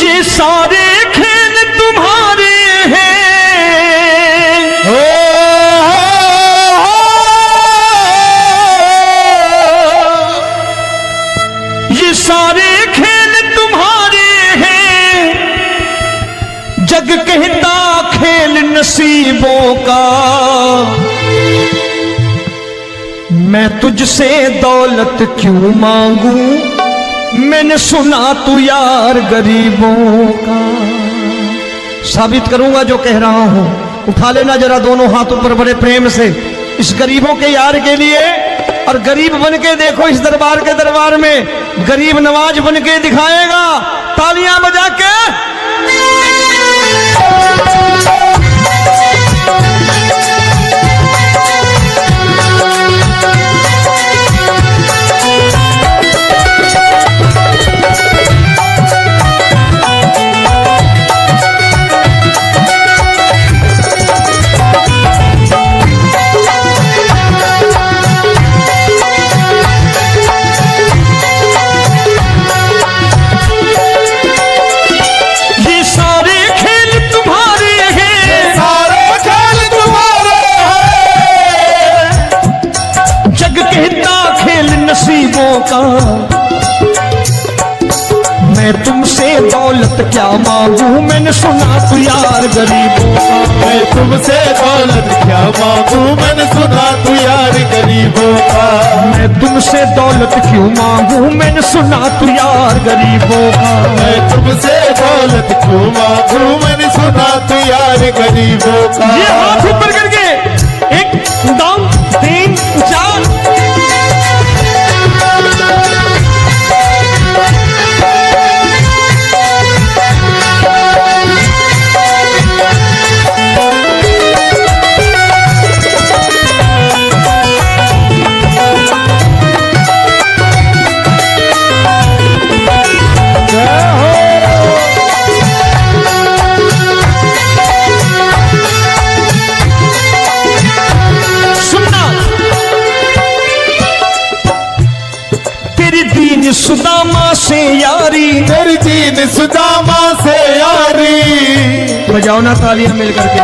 ये सारे खेल तुम्हारे हैं, ये सारे खेल तुम्हारे हैं, जग कहता खेल नसीबों का। मैं तुझसे दौलत क्यों मांगू, मैंने सुना तू यार गरीबों का। साबित करूंगा जो कह रहा हूं। उठा लेना जरा दोनों हाथों पर बड़े प्रेम से इस गरीबों के यार के लिए, और गरीब बन के देखो इस दरबार के दरबार में गरीब नवाज बन के दिखाएगा, तालियां बजा के। नसीबों का मैं तुमसे दौलत क्या मांगू, मैंने सुना तू यार गरीबों का। मैं तुमसे दौलत क्या मांगू, मैंने सुना तू यार गरीबों का। मैं तुमसे दौलत क्यों मांगू, मैंने सुना तू यार गरीबों का। मैं तुमसे दौलत क्यों मांगू, मैंने सुना तू यार गरीबों का। ये हाथ ऊपर करके 1 2 3 4 सुदामा से यारी, तेरी दीन सुदामा से यारी। बजाओ ना तालियां मिल करके।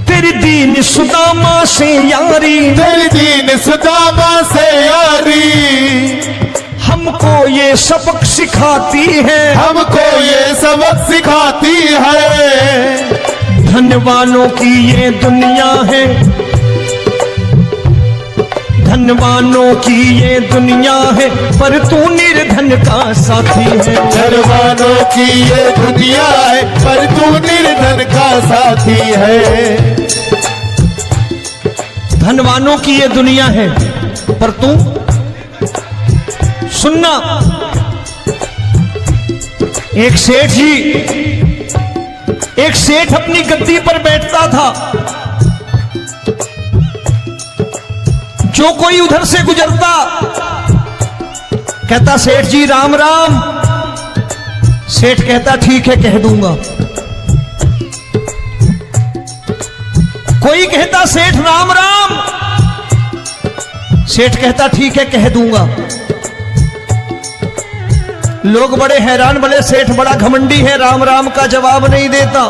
तेरी दीन सुदामा से यारी, तेरी दीन सुदामा से यारी। हमको ये सबक सिखाती है, हमको ये सबक सिखाती है। धनवानों की ये दुनिया है, धनवानों की ये दुनिया है, पर तू निर्धन का साथी है। धनवानों की ये दुनिया है, पर तू निर्धन का साथी है। धनवानों की ये दुनिया है, पर तू सुनना। एक सेठ जी, एक सेठ अपनी गद्दी पर बैठता था। जो कोई उधर से गुजरता कहता सेठ जी राम राम। सेठ कहता ठीक है कह दूंगा। कोई कहता सेठ राम राम। सेठ कहता ठीक है कह दूंगा। लोग बड़े हैरान, बोले सेठ बड़ा घमंडी है, राम राम का जवाब नहीं देता,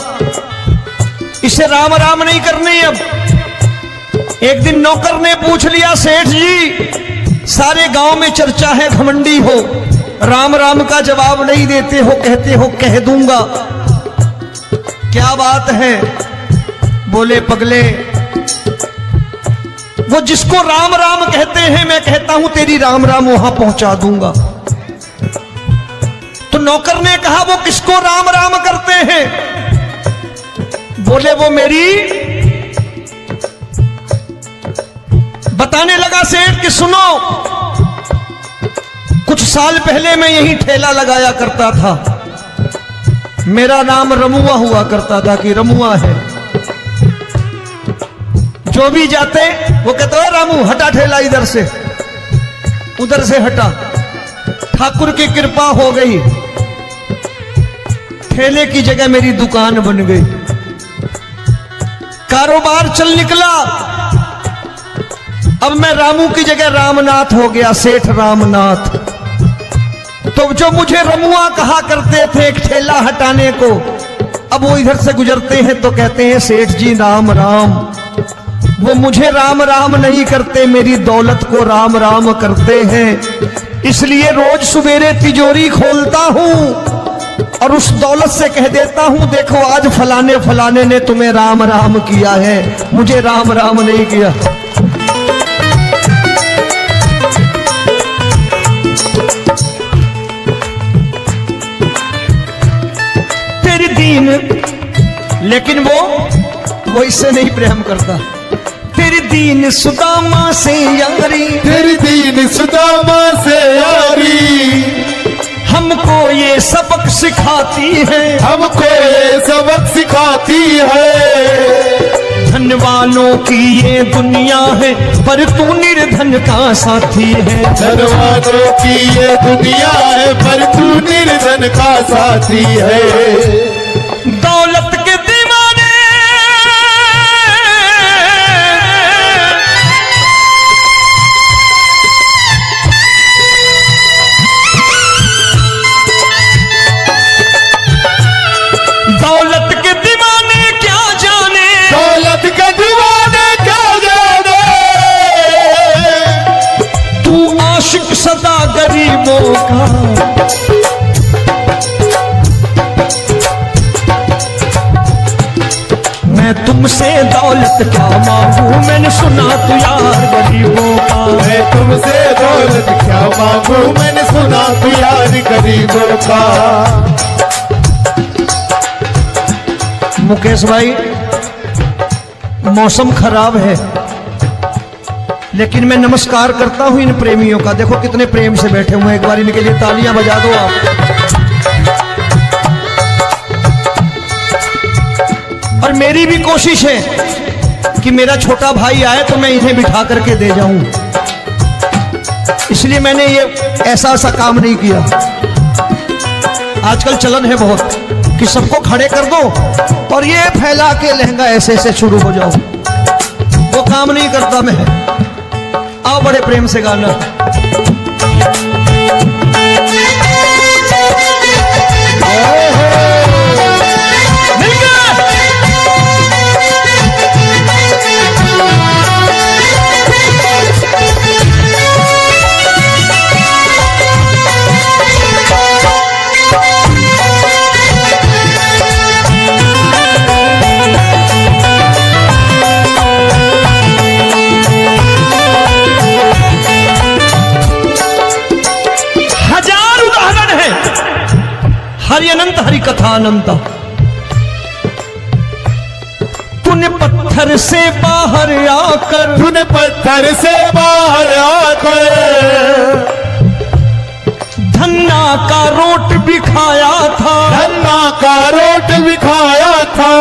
इसे राम राम नहीं करनी। अब एक दिन नौकर ने पूछ लिया सेठ जी सारे गांव में चर्चा है घमंडी हो, राम राम का जवाब नहीं देते हो, कहते हो कह दूंगा, क्या बात है? बोले पगले वो जिसको राम राम कहते हैं मैं कहता हूं तेरी राम राम वहां पहुंचा दूंगा। तो नौकर ने कहा वो किसको राम राम करते हैं? बोले वो मेरी। बताने लगा सेठ कि सुनो, कुछ साल पहले मैं यही ठेला लगाया करता था, मेरा नाम रमुआ हुआ करता था कि रमुआ है। जो भी जाते वो कहते हैं रामू हटा ठेला इधर से, उधर से हटा। ठाकुर की कृपा हो गई, ठेले की जगह मेरी दुकान बन गई, कारोबार चल निकला। अब मैं रामू की जगह रामनाथ हो गया, सेठ रामनाथ। तो जो मुझे रमुआ कहा करते थे एक ठेला हटाने को, अब वो इधर से गुजरते हैं तो कहते हैं सेठ जी राम राम। वो मुझे राम राम नहीं करते, मेरी दौलत को राम राम करते हैं। इसलिए रोज सवेरे तिजोरी खोलता हूं और उस दौलत से कह देता हूं देखो आज फलाने फलाने ने तुम्हें राम राम किया है, मुझे राम राम नहीं किया। तेरी दीन, लेकिन वो इससे नहीं प्रेम करता। तेरी दीन सुदामा से यारी, तेरी दीन सुदामा से यारी, हमको ये सबक सिखाती है, हमको ये सबक सिखाती है। धन वालों की ये दुनिया है पर तू निर्धन का साथी है। धन वालों की ये दुनिया है पर तू निर्धन का साथी है। दौलत के दीवाने दौलत के दीवाने क्या जाने, दौलत के दीवाने क्या जाने, तू आशिक सदा गरीबों का। मैं तुमसे दौलत क्या मांगू, मैंने सुना तू यार गरीबों का। मैं तुमसे दौलत क्या मांगू, मैंने सुना तू यार गरीबों का। मुकेश भाई, मौसम खराब है लेकिन मैं नमस्कार करता हूं इन प्रेमियों का। देखो कितने प्रेम से बैठे हुए हैं, एक बार इनके लिए तालियां बजा दो आप। और मेरी भी कोशिश है कि मेरा छोटा भाई आए तो मैं इन्हें बिठा करके दे जाऊं, इसलिए मैंने ये ऐसा काम नहीं किया। आजकल चलन है बहुत कि सबको खड़े कर दो और ये फैला के लहंगा ऐसे ऐसे शुरू हो जाओ, वो काम नहीं करता मैं। आओ बड़े प्रेम से गाना। मिल गया। हरि अनंत हरि कथा अनंत। तूने पत्थर से बाहर आकर, तूने पत्थर से बाहर आकर धन्ना का रोट भी खाया था, धन्ना का रोट भी खाया था।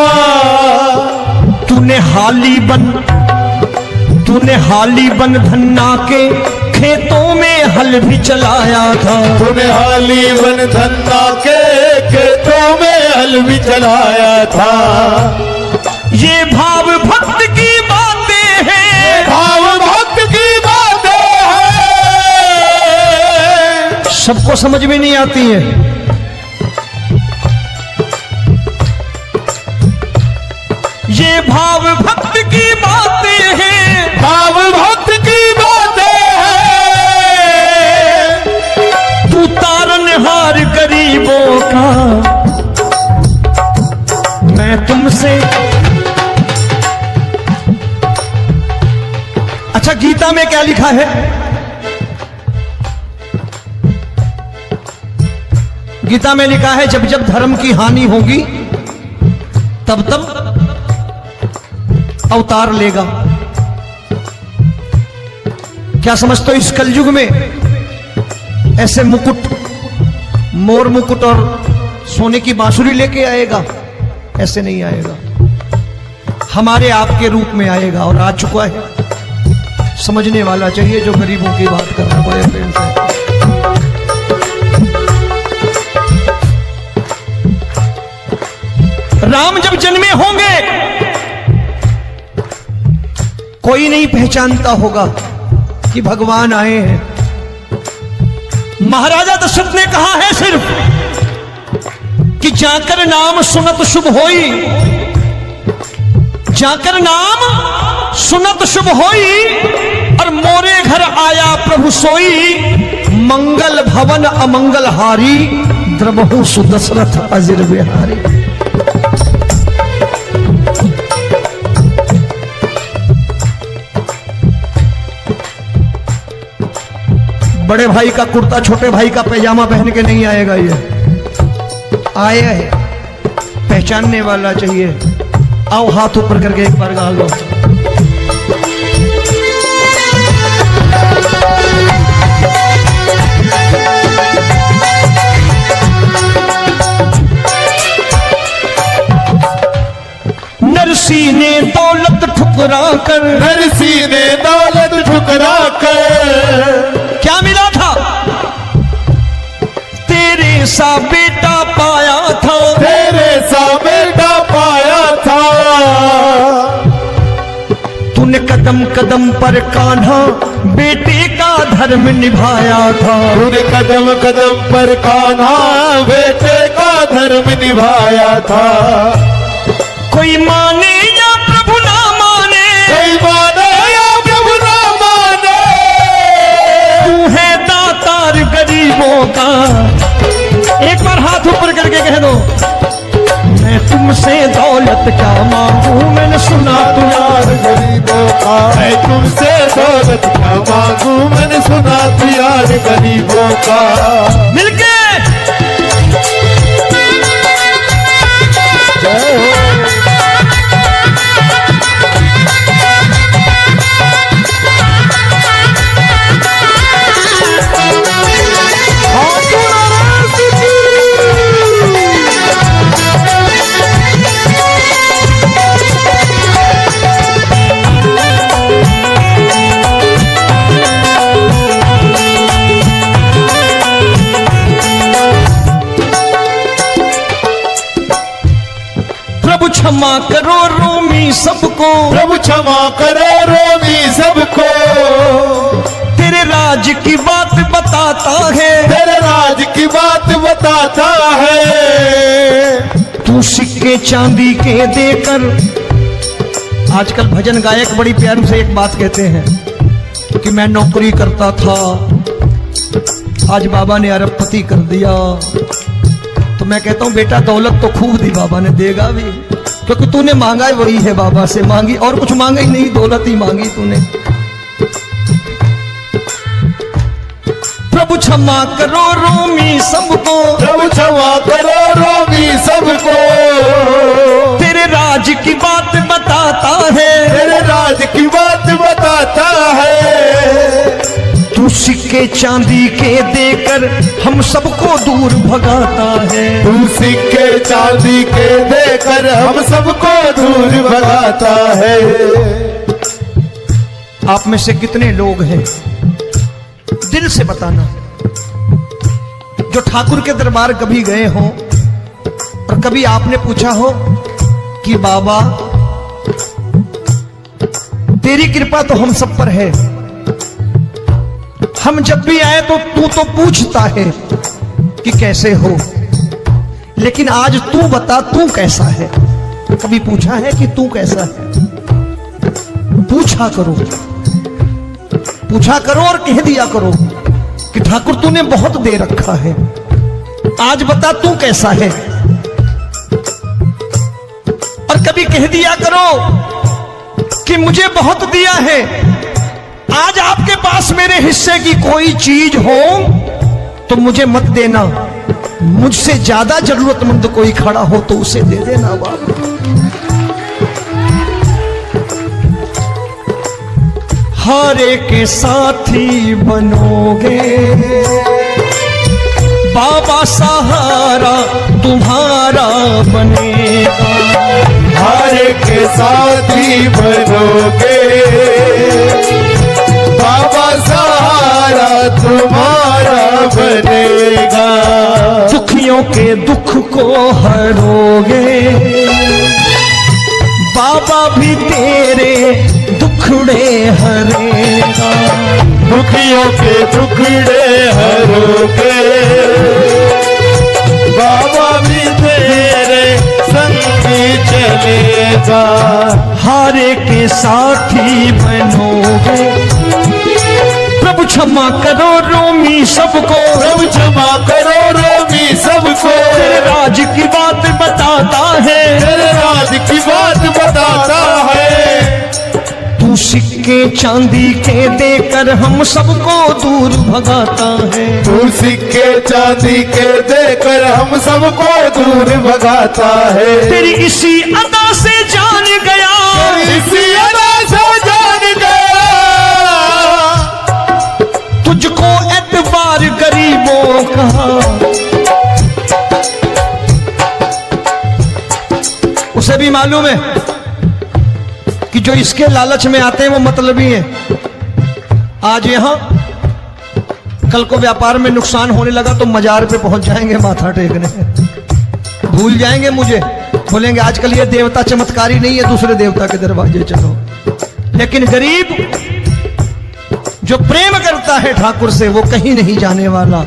तूने हाली बन धन्ना के खेतों में हल भी चलाया था। तूने हाली बन धन्ना के खेतों में हल भी चलाया था। ये भाव भक्त की बातें हैं, भाव भक्त की बातें हैं, सबको समझ में नहीं आती है। ये भाव भक्त की बातें हैं, भाव भक्त की बातें हैं। तू तारनहार गरीबों का, मैं तुमसे। अच्छा, गीता में क्या लिखा है? गीता में लिखा है जब जब धर्म की हानि होगी तब तब अवतार लेगा। क्या समझते हो इस कलयुग में ऐसे मुकुट, मोर मुकुट और सोने की बांसुरी लेके आएगा? ऐसे नहीं आएगा, हमारे आपके रूप में आएगा और आ चुका है। समझने वाला चाहिए जो गरीबों की बात कर रहा है बड़े प्रेम से। राम जब जन्मे होंगे, कोई नहीं पहचानता होगा कि भगवान आए हैं। महाराजा दशरथ ने कहा है सिर्फ कि जाकर नाम सुनत शुभ होई, जाकर नाम सुनत शुभ होई, और मोरे घर आया प्रभु सोई, मंगल भवन अमंगल हारी, द्रबहु सुदशरथ अजिर बिहारी। बड़े भाई का कुर्ता छोटे भाई का पैजामा पहन के नहीं आएगा, ये आया है पहचानने वाला चाहिए। आओ हाथ ऊपर करके एक बार गा लो। नरसी ने दौलत ठुकरा कर, नरसी ने दौलत ठुकरा कर, क्या मिला था? तेरे सा बेटा पाया था, तेरे सा बेटा पाया था। तूने कदम कदम पर कान्हा बेटे का धर्म निभाया था, तूने कदम कदम पर कान्हा बेटे का धर्म निभाया था। कोई माने या प्रभु ना माने, कोई माने या प्रभु ना माने, तू है दातार गरीबों का। एक बार हाथ ऊपर करके कह दो, मैं तुमसे दौलत क्या मांगू, मैंने सुना तू यार गरीबों का। मैं तुमसे दौलत क्या मांगू, मैंने सुना तू यार गरीबों का। मिलके जय हो। क्षमा करो रोमी सबको, प्रभु क्षमा करो रोमी सबको। तेरे राज की बात बताता है, तेरे राज की बात बताता है। तू सिक्के चांदी के देकर, आजकल भजन गायक बड़ी प्यार से एक बात कहते हैं कि मैं नौकरी करता था, आज बाबा ने अरबपति कर दिया। तो मैं कहता हूं बेटा दौलत तो खूब दी बाबा ने, देगा भी, क्योंकि तूने मांगा ही वही है, बाबा से मांगी और कुछ मांगा ही नहीं, दौलत ही मांगी तूने। प्रभु क्षमा करो रोमी सबको, प्रभु क्षमा करो रोमी सबको। तेरे राज की बात बताता है, तेरे राज की बात बताता है। तू सिक्के चांदी के देकर हम सबको दूर भगाता है, तू सिक्के चांदी के देकर हम सबको दूर भगाता है। आप में से कितने लोग हैं, दिल से बताना, जो ठाकुर के दरबार कभी गए हो और कभी आपने पूछा हो कि बाबा तेरी कृपा तो हम सब पर है, हम जब भी आए तो तू तो पूछता है कि कैसे हो, लेकिन आज तू बता तू कैसा है। कभी पूछा है कि तू कैसा है? पूछा करो, पूछा करो और कह दिया करो कि ठाकुर तूने बहुत दे रखा है, आज बता तू कैसा है। और कभी कह दिया करो कि मुझे बहुत दिया है, आज आपके पास मेरे हिस्से की कोई चीज हो तो मुझे मत देना, मुझसे ज्यादा जरूरतमंद कोई खड़ा हो तो उसे दे देना बाबा। हारे के साथी बनोगे बाबा, सहारा तुम्हारा बनेगा। हारे के साथी बनोगे बाबा, सहारा तुम्हारा बनेगा। दुखियों के दुख को हरोगे बाबा, भी तेरे दुख दुखड़े हरेगा। दुखियों के दुखड़े हरोगे, बाबा भी तेरे संगी चलेगा। हारे के साथी बनोगे, प्रभु क्षमा करो रोमी सबको, प्रभु क्षमा करो रोमी सबको। तेरे राज की बात बताता है, तेरे राज की बात बताता है। तू सिक्के चांदी के देकर हम सबको दूर भगाता है। तू सिक्के चांदी के देकर हम सबको दूर भगाता है। तेरी इसी अदा से जान गया, इसी अदा से जान गया, तुझको एतबार गरीबों का। उसे भी मालूम है कि जो इसके लालच में आते हैं वो मतलबी हैं। आज यहां कल को व्यापार में नुकसान होने लगा तो मजार पे पहुंच जाएंगे माथा टेकने, भूल जाएंगे मुझे, बोलेंगे आजकल ये देवता चमत्कारी नहीं है, दूसरे देवता के दरवाजे चलो। लेकिन गरीब जो प्रेम करता है ठाकुर से वो कहीं नहीं जाने वाला।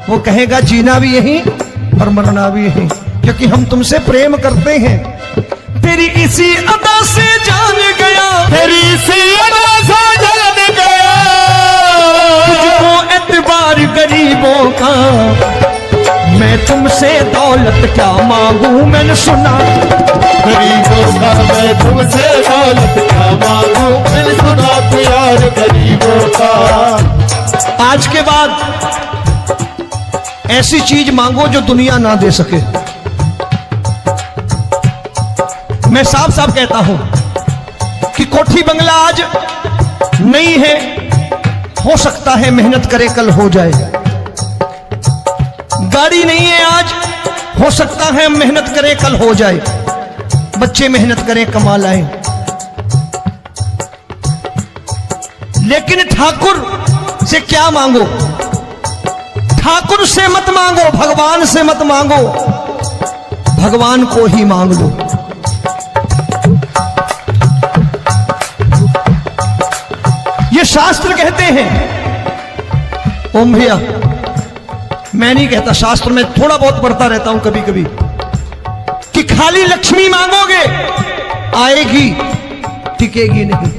वो कहेगा जीना भी यहीं और मरना भी यहीं, क्योंकि हम तुमसे प्रेम करते हैं। तेरी इसी अदा से जान गया, तेरी इसी अदा से जान गया, तुझको एतबार गरीबों का। मैं तुमसे दौलत क्या मांगू, मैंने सुना गरीबों का। मैं तुमसे दौलत क्या मांगू, मैंने सुना प्यार गरीबों का। आज के बाद ऐसी चीज मांगो जो दुनिया ना दे सके। मैं साफ साफ कहता हूं कि कोठी बंगला आज नहीं है, हो सकता है मेहनत करे कल हो जाए। गाड़ी नहीं है आज, हो सकता है मेहनत करे कल हो जाए। बच्चे मेहनत करें कमा लाएं, लेकिन ठाकुर से क्या मांगो? ठाकुर से मत मांगो, भगवान से मत मांगो, भगवान को ही मांग लो। ये शास्त्र कहते हैं। ओम भैया, मैं नहीं कहता, शास्त्र में थोड़ा बहुत पढ़ता रहता हूं कभी कभी, कि खाली लक्ष्मी मांगोगे आएगी, टिकेगी नहीं।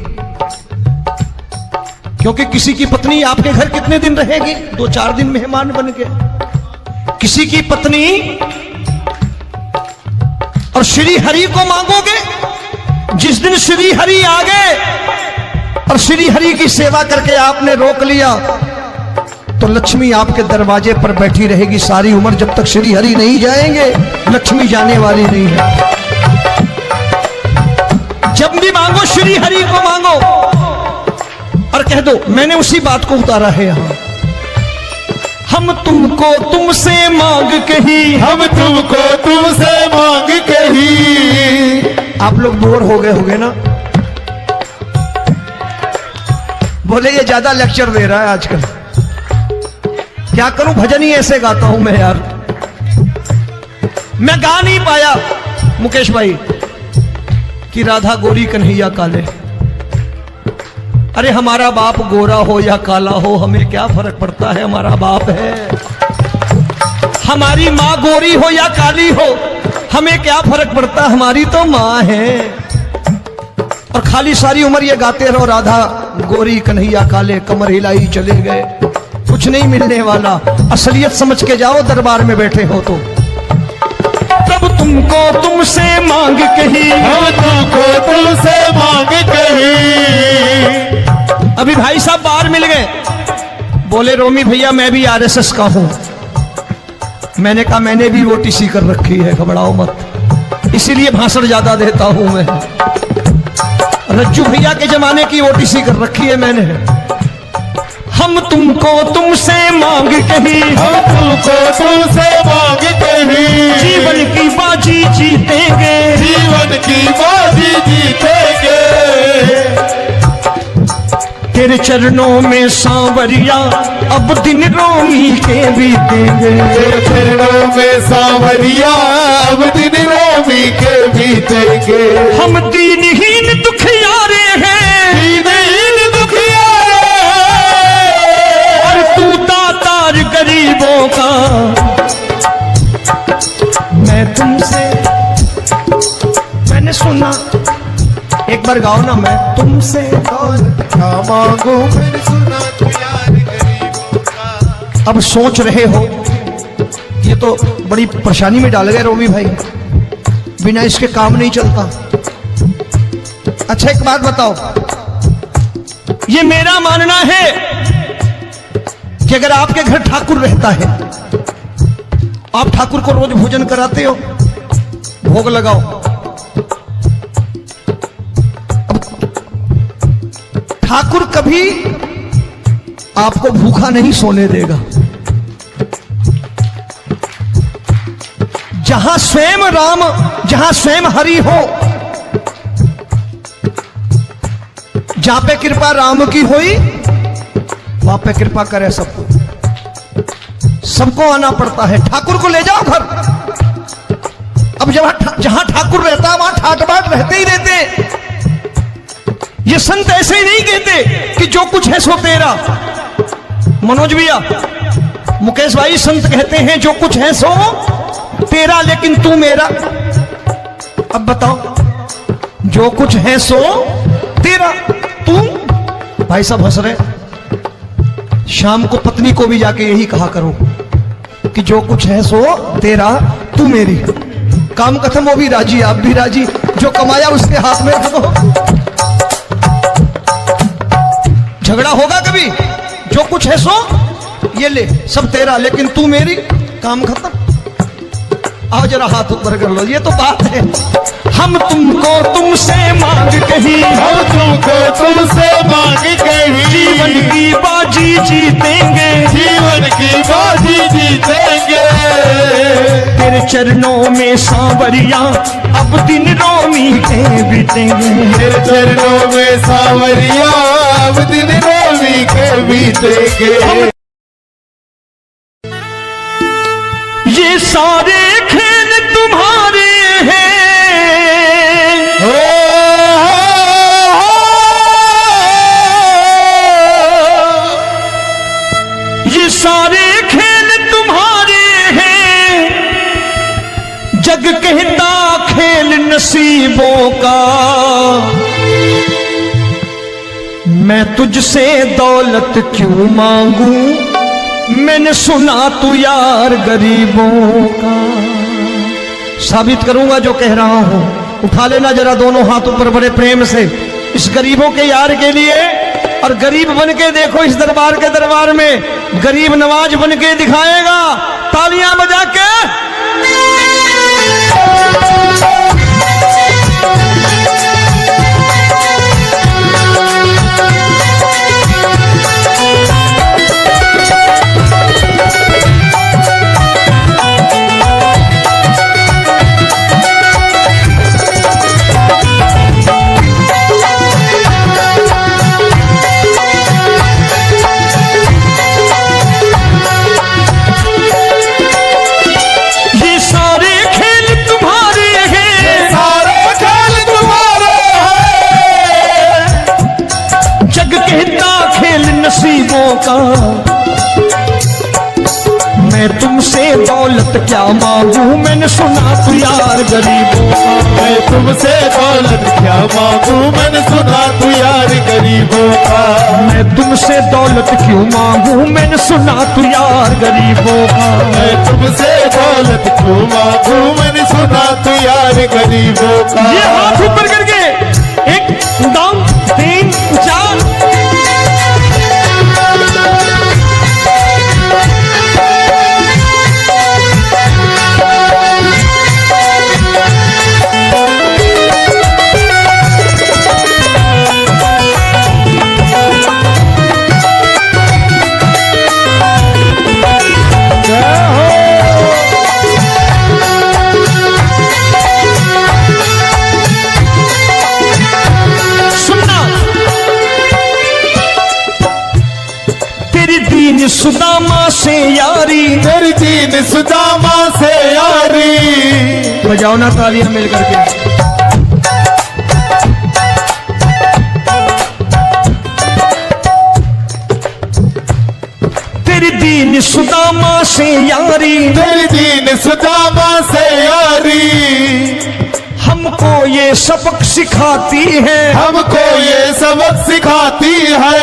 क्योंकि किसी की पत्नी आपके घर कितने दिन रहेगी? 2-4 दिन मेहमान बन के। किसी की पत्नी और श्री हरि को मांगोगे, जिस दिन श्री हरि आ गए और श्री हरि की सेवा करके आपने रोक लिया तो लक्ष्मी आपके दरवाजे पर बैठी रहेगी सारी उम्र। जब तक श्री हरि नहीं जाएंगे लक्ष्मी जाने वाली नहीं है। जब भी मांगो श्री हरि को मांगो और कह दो मैंने उसी बात को उतारा है यहां। हम तुमको तुमसे मांग कही, हम तुमको तुमसे मांग कही। आप लोग बोर हो गए होंगे ना, बोले ये ज्यादा लेक्चर दे रहा है आजकल। क्या करूं, भजन ही ऐसे गाता हूं मैं यार। मैं गा नहीं पाया मुकेश भाई कि राधा गोरी कन्हैया काले। अरे हमारा बाप गोरा हो या काला हो हमें क्या फर्क पड़ता है, हमारा बाप है। हमारी माँ गोरी हो या काली हो हमें क्या फर्क पड़ता, हमारी तो माँ है। और खाली सारी उम्र ये गाते रहो राधा गोरी कन्हैया काले, कमर हिलाई चले गए, कुछ नहीं मिलने वाला। असलियत समझ के जाओ दरबार में बैठे हो तो। तब तुमको तुमसे मांग कही, हम तुमको तुमसे मांग कही। अभी भाई साहब बाहर मिल गए, बोले रोमी भैया मैं भी आरएसएस का हूं। मैंने कहा मैंने भी ओटीसी कर रखी है, घबराओ मत, इसीलिए भाषण ज्यादा देता हूं मैं। रज्जू भैया के जमाने की ओटीसी कर रखी है मैंने। हम तुमको तुमसे मांग कही, हम तुमको तुमसे मांग कही। जीवन की बाजी जीतेंगे, जीवन की बाजी जीतेंगे। तेरे चरणों में सांवरिया अब दिन रोमी के बीतेंगे। तेरे चरणों में सांवरिया अब दिन रोमी के बीतेंगे। हम दीनहीन दुखियारे हैं, दीन बार गाओ ना, मैं तुमसे दौलत क्या मांगू मैंने सुना तू यार गरीबों का। अब सोच रहे हो, ये तो बड़ी परेशानी में डाल गए रोमी भाई, बिना इसके काम नहीं चलता। अच्छा एक बात बताओ, ये मेरा मानना है कि अगर आपके घर ठाकुर रहता है, आप ठाकुर को रोज भोजन कराते हो, भोग लगाओ, ठाकुर कभी आपको भूखा नहीं सोने देगा। जहां स्वयं राम, जहां स्वयं हरि हो, जहां पे कृपा राम की हुई, वहां पे कृपा करे सबको, सबको आना पड़ता है। ठाकुर को ले जाओ घर। अब जहां ठाकुर रहता है वहां ठाट बाट रहते ही रहते। ये संत ऐसे ही नहीं कहते कि जो कुछ है सो तेरा। मनोज भैया, मुकेश भाई, संत कहते हैं जो कुछ है सो तेरा लेकिन तू मेरा। अब बताओ, जो कुछ है सो तेरा, तू। भाई साहब हंस रहे। शाम को पत्नी को भी जाके यही कहा करो कि जो कुछ है सो तेरा, तू मेरी। काम खत्म, वो भी राजी, आप भी राजी, जो कमाया उसके हाथ में रखो। झगड़ा होगा कभी? जो कुछ है सो ये ले, सब तेरा लेकिन तू मेरी, काम खत्म। आओ जरा हाथ ऊपर कर लो, ये तो बात है। हम तुमको तुमसे मांग कहीं, हम तुमको तुमसे मांग कहीं, जीवन की बाजी जीतेंगे, जीवन की बाजी जीतेंगे। तेरे चरणों में सांवरिया अब दिन रोमी के बीतेंगे, तेरे चरणों में सांवरिया अब दिन रोमी के बीतेंगे। ये सारे खेल तुम्हारे हैं, ये सारे खेल तुम्हारे हैं, जग कहता खेल नसीबों का। मैं तुझसे दौलत क्यों मांगू, मैंने सुना तू यार गरीबों का। साबित करूंगा जो कह रहा हूं। उठा लेना जरा दोनों हाथ ऊपर बड़े प्रेम से, इस गरीबों के यार के लिए। और गरीब बन के देखो इस दरबार के दरबार में, गरीब नवाज बन के दिखाएगा, तालियां बजा के। नसीबों का। मैं तुमसे दौलत क्या मांगू, मैंने सुना तू यार गरीबों का। मैं तुमसे दौलत क्या मांगू, मैंने सुना तू यार गरीबों का। मैं तुमसे दौलत क्यों मांगू, मैंने सुना तू यार गरीबों का। मैं तुमसे दौलत क्यों मांगू, मैंने सुना तू यार गरीबों का। ये हाथ ऊपर करके, एक दो तीन चार। सुदामा से यारी, तेरी दीन सुदामा से यारी। बजाओ ना तालियां मिल करके। तेरी दीन सुदामा से यारी, तेरी दीन सुदामा से यारी। हम हमको ये सबक सिखाती है, हमको ये सबक सिखाती है।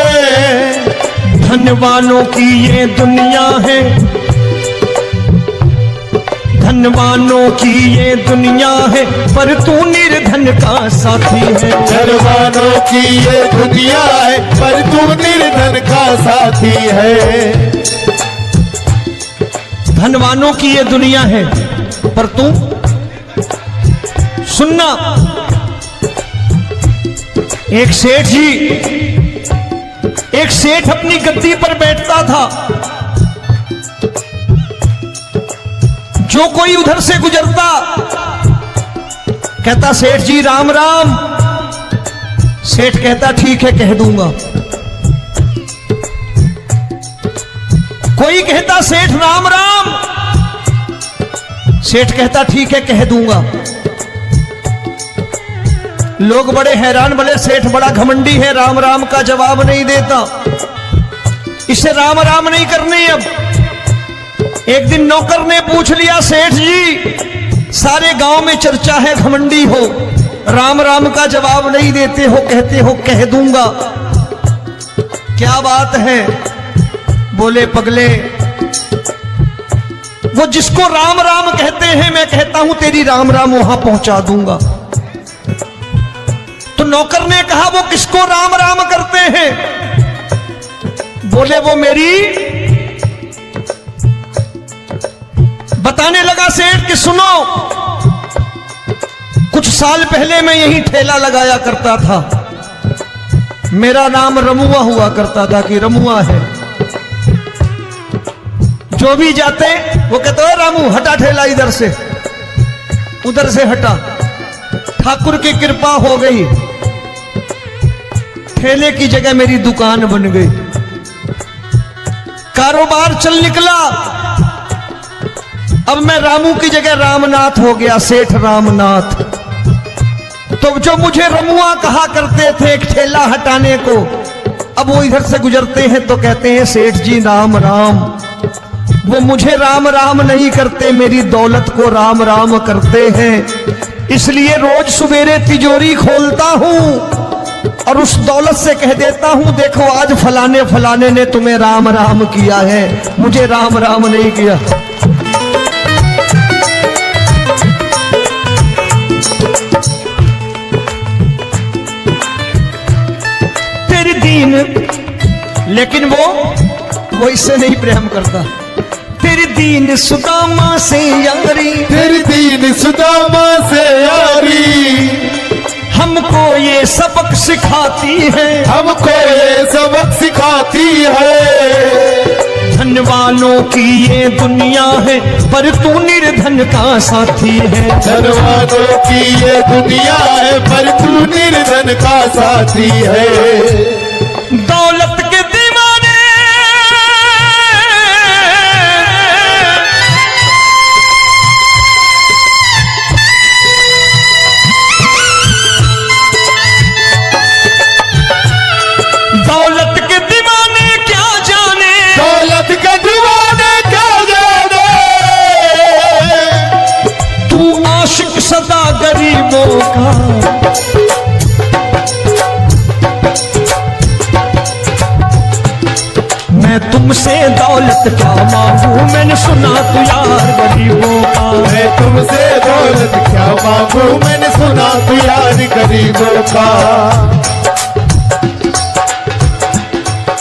धनवानों की ये दुनिया है, धनवानों की ये दुनिया है, पर तू निर्धन का साथी है। धनवानों की ये दुनिया है, पर तू निर्धन का साथी है। धनवानों की ये दुनिया है, पर तू सुनना। एक सेठ जी, एक सेठ अपनी गद्दी पर बैठता था। जो कोई उधर से गुजरता कहता सेठ जी राम राम। सेठ कहता ठीक है कह दूंगा। कोई कहता सेठ राम राम। सेठ कहता ठीक है कह दूंगा। लोग बड़े हैरान, बोले सेठ बड़ा घमंडी है, राम राम का जवाब नहीं देता, इसे राम राम नहीं करनी। अब एक दिन नौकर ने पूछ लिया सेठ जी सारे गांव में चर्चा है घमंडी हो, राम राम का जवाब नहीं देते हो, कहते हो कह दूंगा, क्या बात है? बोले पगले वो जिसको राम राम कहते हैं मैं कहता हूं तेरी राम राम वहां पहुंचा दूंगा। तो नौकर ने कहा वो किसको राम राम करते हैं? बोले वो मेरी। बताने लगा सेठ कि सुनो, कुछ साल पहले मैं यही ठेला लगाया करता था, मेरा नाम रमुआ हुआ करता था कि रमुआ है। जो भी जाते वो कहते हो रामू हटा ठेला इधर से, उधर से हटा। ठाकुर की कृपा हो गई, ठेले की जगह मेरी दुकान बन गई, कारोबार चल निकला। अब मैं रामू की जगह रामनाथ हो गया, सेठ रामनाथ। तो जो मुझे रमुआ कहा करते थे एक ठेला हटाने को, अब वो इधर से गुजरते हैं तो कहते हैं सेठ जी राम राम। वो मुझे राम राम नहीं करते, मेरी दौलत को राम राम करते हैं। इसलिए रोज सवेरे तिजोरी खोलता हूं और उस दौलत से कह देता हूं देखो आज फलाने फलाने ने तुम्हें राम राम किया है, मुझे राम राम नहीं किया। तेरी दीन, लेकिन वो इससे नहीं प्रेम करता। तेरी दीन सुदामा से यारी, तेरी दीन सुदामा से यारी, हमको ये सबक सिखाती है, हमको ये सबक सिखाती है। धनवानों की ये दुनिया है, पर तू निर्धन का साथी है। धनवानों की ये दुनिया है, पर तू निर्धन का साथी है। दौलत के दीवाने दौलत के दीवाने क्या जाने, दौलत के दीवाने क्या जाने, तू आशिक सदा गरीबों का। मैं तुमसे दौलत क्या मांगू, मैंने सुना तू यार गरीबों का। मैं तुमसे दौलत क्या मांगू, मैंने सुना तू यार गरीबों का।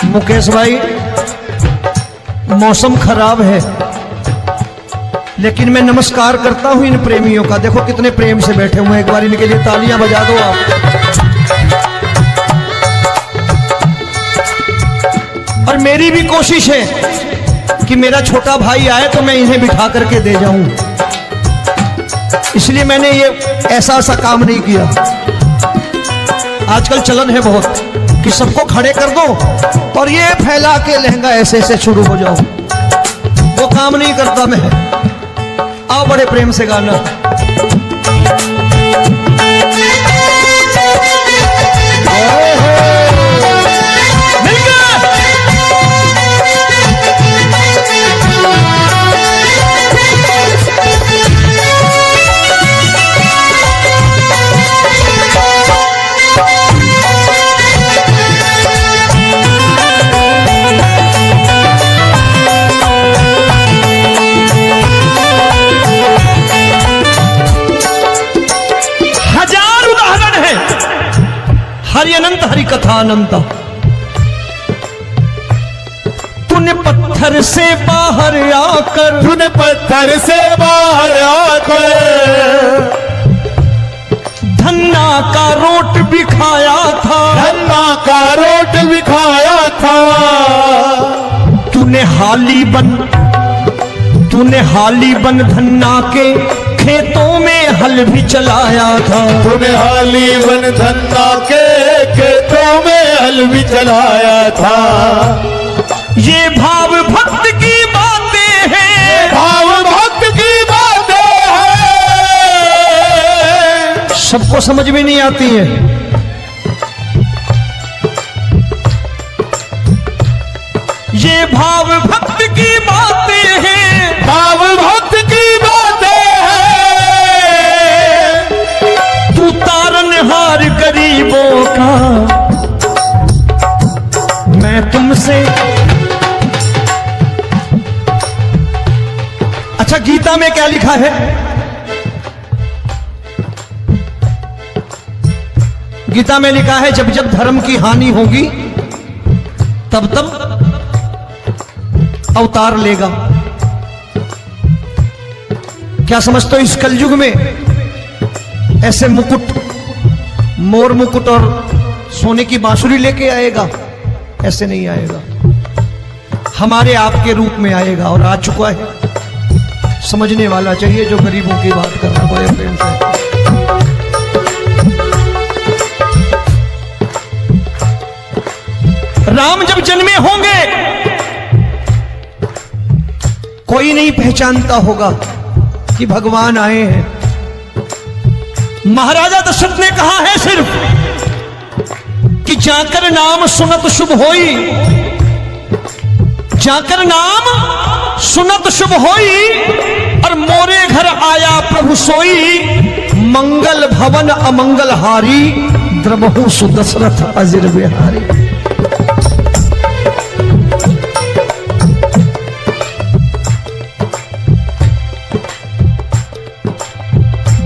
मुकेश भाई मौसम खराब है, लेकिन मैं नमस्कार करता हूं इन प्रेमियों का। देखो कितने प्रेम से बैठे हुए हैं, एक बार इनके लिए तालियां बजा दो आप। और मेरी भी कोशिश है कि मेरा छोटा भाई आए तो मैं इन्हें बिठा करके दे जाऊं, इसलिए मैंने ये ऐसा काम नहीं किया। आजकल चलन है बहुत कि सबको खड़े कर दो और ये फैला के लहंगा ऐसे ऐसे शुरू हो जाओ, वो काम नहीं करता मैं। आओ बड़े प्रेम से गाना। अनंता। तूने पत्थर से बाहर आकर, तूने पत्थर से बाहर आकर धन्ना का रोट भी खाया था, धन्ना का रोट भी खाया था। तूने हाली बन धन्ना के खेतों में हल भी चलाया था। तूने हाली बन धन्ना के खेतों में हल भी चलाया था। ये भाव भक्त की बातें हैं, भाव भक्त की बातें हैं। सबको समझ में नहीं आती है। ये भाव भक्त की बातें हैं, भाव भक्त की बातें हैं। तू तारनहार गरीबों का, मैं तुमसे। अच्छा, गीता में क्या लिखा है? गीता में लिखा है जब जब धर्म की हानि होगी तब तब अवतार लेगा। क्या समझते हो इस कलयुग में ऐसे मुकुट, मोर मुकुट और सोने की बांसुरी लेके आएगा? ऐसे नहीं आएगा, हमारे आपके रूप में आएगा और आ चुका है। समझने वाला चाहिए जो गरीबों की बात कर रहा है प्रेम से। राम जब जन्मे होंगे कोई नहीं पहचानता होगा कि भगवान आए हैं। महाराजा दशरथ ने कहा है सिर्फ कि जाकर नाम सुनत शुभ होई, जाकर नाम सुनत शुभ होई, और मोरे घर आया प्रभु सोई, मंगल भवन अमंगल हारी, द्रबहु सुदशरथ अजिर बिहारी।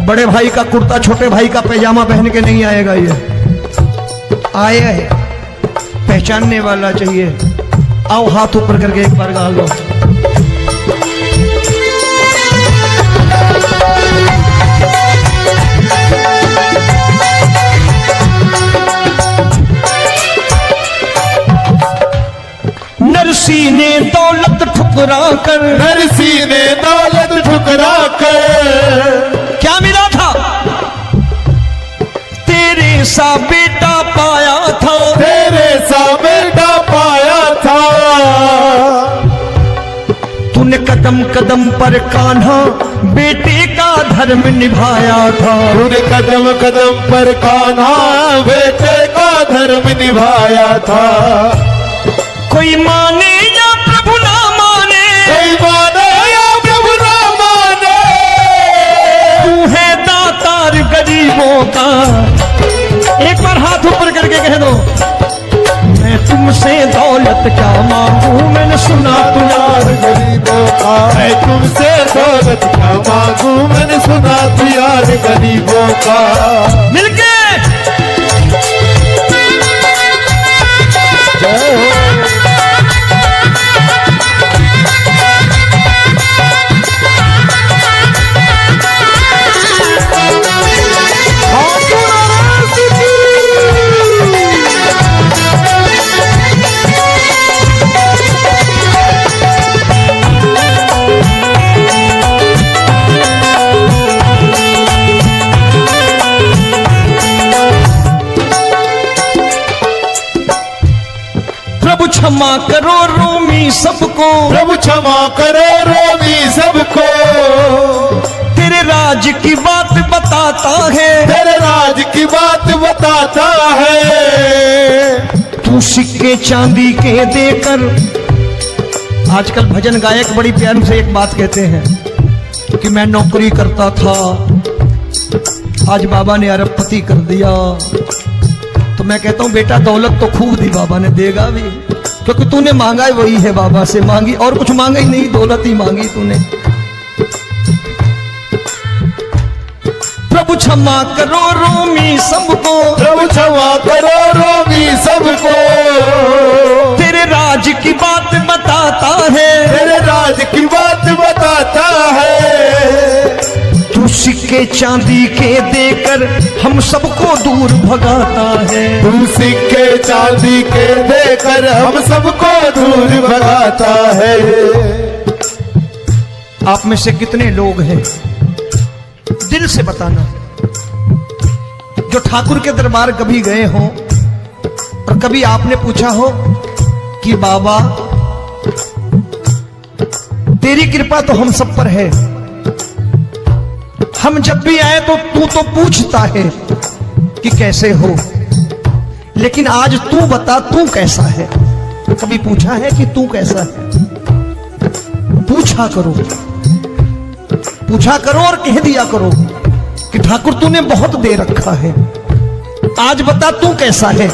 बड़े भाई का कुर्ता छोटे भाई का पैजामा पहन के नहीं आएगा, ये आया है, पहचानने वाला चाहिए। आओ हाथ ऊपर करके एक बार गा लो। नरसी ने दौलत ठुकरा कर, नरसी ने दौलत ठुकरा कर क्या मिला था? तेरे सा बेटा पाया था, तेरे सा बेटा पाया था। तूने कदम कदम पर कान्हा बेटे का धर्म निभाया था। तूने कदम कदम पर कान्हा बेटे का धर्म निभाया था। कोई माने या प्रभु ना माने, कोई माने या प्रभु ना माने, तू है दातार गरीबों का। एक बार हाथ ऊपर करके कह दो, मैं तुमसे दौलत क्या मांगू, मैंने सुना तू यार गरीबों का। मैं तुमसे दौलत क्या मांगू, मैंने सुना तू यार गरीबों का। मिलके क्षमा करो रोमी सबको, प्रभु क्षमा करो रोमी सबको। तेरे राज की बात बताता है, तेरे राज की बात बताता है। तू सिक्के चांदी के देकर। आजकल भजन गायक बड़ी प्यार से एक बात कहते हैं कि मैं नौकरी करता था, आज बाबा ने अरबपति कर दिया। तो मैं कहता हूं बेटा दौलत तो खूब दी बाबा ने, देगा भी, क्योंकि तूने मांगा है वही है, बाबा से मांगी और कुछ मांगा ही नहीं, दौलत ही मांगी तूने। प्रभु क्षमा करो रोमी सबको, प्रभु क्षमा करो रोगी सबको। तेरे राज की बात बताता है, तेरे राज की बात बताता है। तू सिक्के चांदी के देकर हम सबको दूर भगाता है। तू सिक्के चांदी के देकर हम सबको दूर भगाता है। आप में से कितने लोग हैं, दिल से बताना, जो ठाकुर के दरबार कभी गए हो और कभी आपने पूछा हो कि बाबा तेरी कृपा तो हम सब पर है, हम जब भी आए तो तू तो पूछता है कि कैसे हो, लेकिन आज तू बता तू कैसा है। कभी पूछा है कि तू कैसा है? पूछा करो, पूछा करो और कह दिया करो कि ठाकुर तूने बहुत दे रखा है, आज बता तू कैसा है।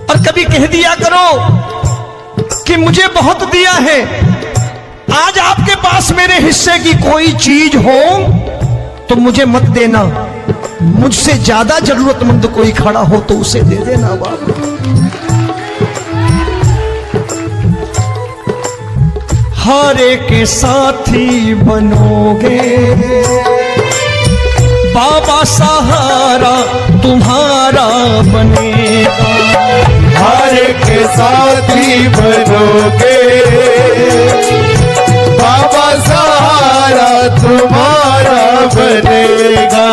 और कभी कह दिया करो कि मुझे बहुत दिया है, आज आपके पास मेरे हिस्से की कोई चीज हो तो मुझे मत देना, मुझसे ज्यादा जरूरतमंद कोई खड़ा हो तो उसे दे देना बाबा। हारे के साथी बनोगे बाबा, सहारा तुम्हारा बनेगा। हारे के साथी बनोगे बाबा, सहारा तुम्हारा बनेगा।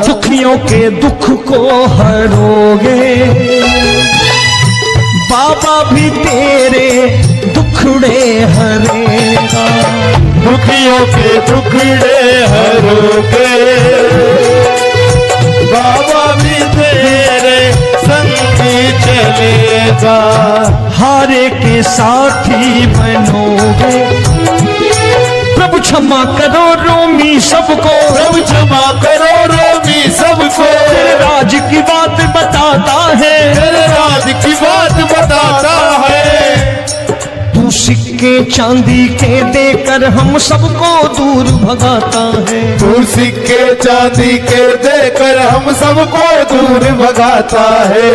दुखियों के दुख को हरोगे बाबा, भी तेरे दुखड़े हरेगा। दुखियों के दुखड़े हरोगे बाबा, भी तेरे संग चलेगा। हारे के साथी बनोगे, प्रभु क्षमा करो रोमी सबको, प्रभु क्षमा करो रोगी सबको। तेरे राज की बात बताता है, तेरे राज की बात बताता है। तू सिक्के चांदी के देकर हम सबको दूर भगाता है। तू सिक्के चांदी के देकर हम सबको दूर भगाता है।